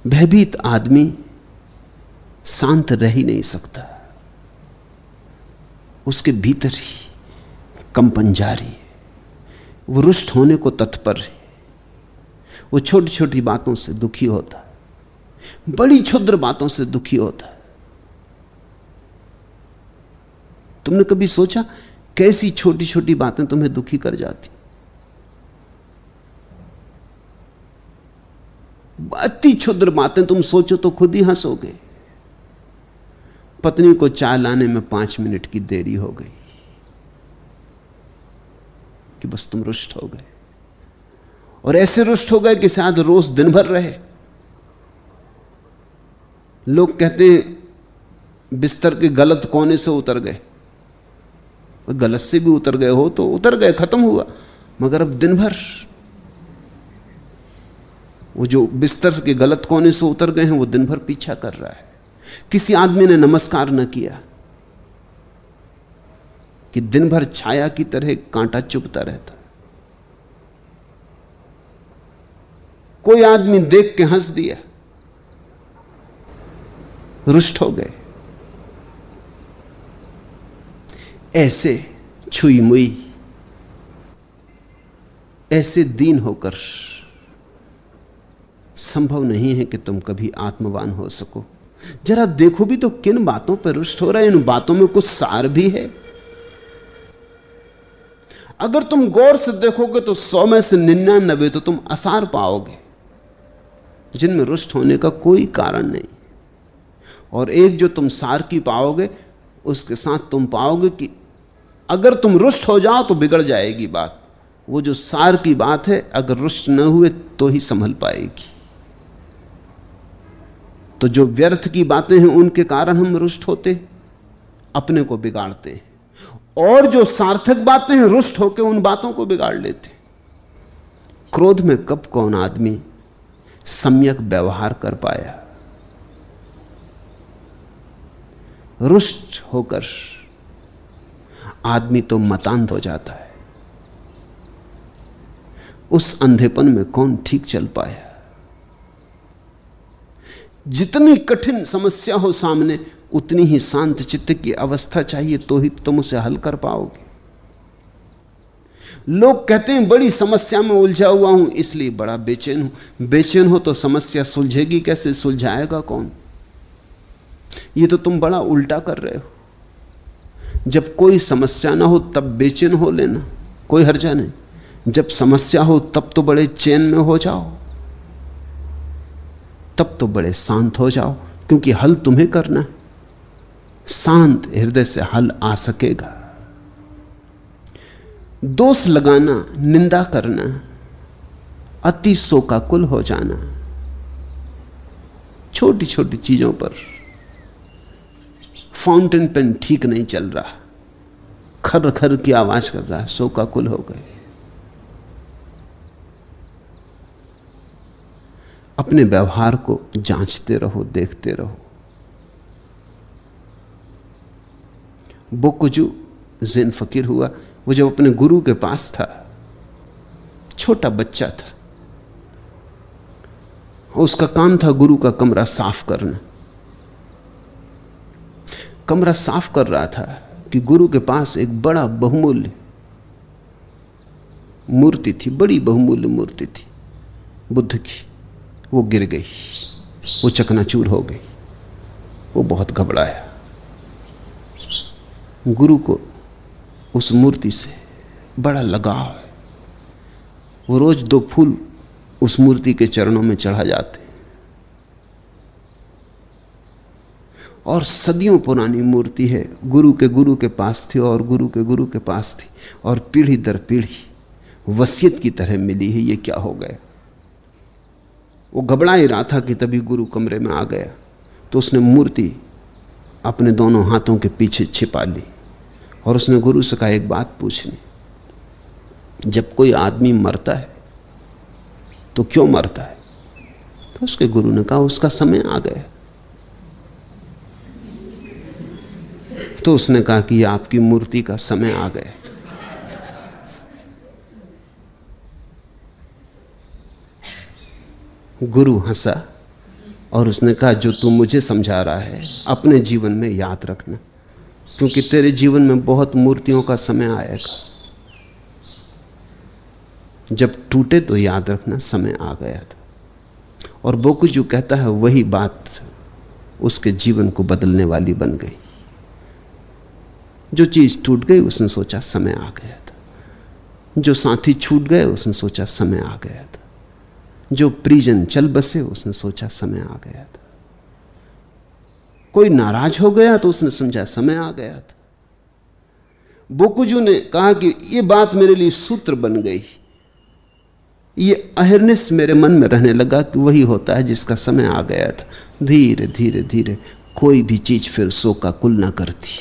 भयभीत आदमी शांत रह ही नहीं सकता, उसके भीतर ही कंपन जारी है, वो रुष्ट होने को तत्पर है, वो छोटी छोटी बातों से दुखी होता है, बड़ी क्षुद्र बातों से दुखी होता है। तुमने कभी सोचा कैसी छोटी छोटी बातें तुम्हें दुखी कर जाती? अति क्षुद्र बातें तुम सोचो तो खुद ही हंसोगे। पत्नी को चाय लाने में 5 मिनट की देरी हो गई कि बस तुम रुष्ट हो गए, और ऐसे रुष्ट हो गए कि शायद रोज दिन भर रहे। लोग कहते हैं बिस्तर के गलत कोने से उतर गए, गलत से भी उतर गए हो तो उतर गए, खत्म हुआ, मगर अब दिन भर वो जो बिस्तर के गलत कोने से उतर गए हैं वो दिन भर पीछा कर रहा है। किसी आदमी ने नमस्कार न किया कि दिन भर छाया की तरह कांटा चुभता रहता। कोई आदमी देख के हंस दिया, रुष्ट हो गए। ऐसे छुई मुई, ऐसे दीन होकर संभव नहीं है कि तुम कभी आत्मवान हो सको। जरा देखो भी तो किन बातों पर रुष्ट हो रहे हैं। इन बातों में कुछ सार भी है। अगर तुम गौर से देखोगे तो 100 में से 99 तो तुम असार पाओगे जिनमें रुष्ट होने का कोई कारण नहीं, और एक जो तुम सार की पाओगे उसके साथ तुम पाओगे कि अगर तुम रुष्ट हो जाओ तो बिगड़ जाएगी बात। वो जो सार की बात है अगर रुष्ट न हुए तो ही संभल पाएगी। तो जो व्यर्थ की बातें हैं उनके कारण हम रुष्ट होते, अपने को बिगाड़ते हैं, और जो सार्थक बातें हैं रुष्ट होकर उन बातों को बिगाड़ लेते। क्रोध में कब कौन आदमी सम्यक व्यवहार कर पाया? रुष्ट होकर आदमी तो मतांध हो जाता है। उस अंधेपन में कौन ठीक चल पाया? जितनी कठिन समस्या हो सामने उतनी ही शांत चित्त की अवस्था चाहिए, तो ही तुम उसे हल कर पाओगे। लोग कहते हैं बड़ी समस्या में उलझा हुआ हूं इसलिए बड़ा बेचैन हूं। बेचैन हो तो समस्या सुलझेगी कैसे? सुलझाएगा कौन? ये तो तुम बड़ा उल्टा कर रहे हो। जब कोई समस्या ना हो तब बेचैन हो लेना, कोई हर्जा नहीं। जब समस्या हो तब तो बड़े चैन में हो जाओ, तब तो बड़े शांत हो जाओ, क्योंकि हल तुम्हें करना है। शांत हृदय से हल आ सकेगा। दोष लगाना, निंदा करना, अति शोकाकुल हो जाना, छोटी छोटी चीजों पर फाउंटेन पेन ठीक नहीं चल रहा, खर खर की आवाज कर रहा है, शोकाकुल हो गए। अपने व्यवहार को जांचते रहो, देखते रहो। बोकुजू ज़ेन फकीर हुआ, वो जब अपने गुरु के पास था, छोटा बच्चा था, उसका काम था गुरु का कमरा साफ करना। कमरा साफ कर रहा था कि गुरु के पास एक बड़ा बहुमूल्य मूर्ति थी, बड़ी बहुमूल्य मूर्ति थी बुद्ध की। वो गिर गई, वो चकनाचूर हो गई। वो बहुत घबराया। गुरु को उस मूर्ति से बड़ा लगाव है। वो रोज 2 फूल उस मूर्ति के चरणों में चढ़ा जाते, और सदियों पुरानी मूर्ति है। गुरु के पास थी और गुरु के पास थी, और पीढ़ी दर पीढ़ी वसीयत की तरह मिली है। ये क्या हो गया? वो घबरा ही रहा था कि तभी गुरु कमरे में आ गया। तो उसने मूर्ति अपने दोनों हाथों के पीछे छिपा ली, और उसने गुरु से कहा एक बात पूछनी, जब कोई आदमी मरता है तो क्यों मरता है? तो उसके गुरु ने कहा उसका समय आ गया। तो उसने कहा कि आपकी मूर्ति का समय आ गया। गुरु हंसा और उसने कहा जो तू मुझे समझा रहा है अपने जीवन में याद रखना, क्योंकि तेरे जीवन में बहुत मूर्तियों का समय आएगा। जब टूटे तो याद रखना समय आ गया था। और बोकुजू कहता है वही बात उसके जीवन को बदलने वाली बन गई। जो चीज टूट गई उसने सोचा समय आ गया था, जो साथी छूट गए उसने सोचा समय आ गया था, जो परिजन चल बसे उसने सोचा समय आ गया था, कोई नाराज हो गया तो उसने समझा समय आ गया था। बोकुजू ने कहा कि यह बात मेरे लिए सूत्र बन गई, ये अहिर्निश मेरे मन में रहने लगा कि वही होता है जिसका समय आ गया था। धीरे धीरे धीरे कोई भी चीज फिर शोकाकुल न करती।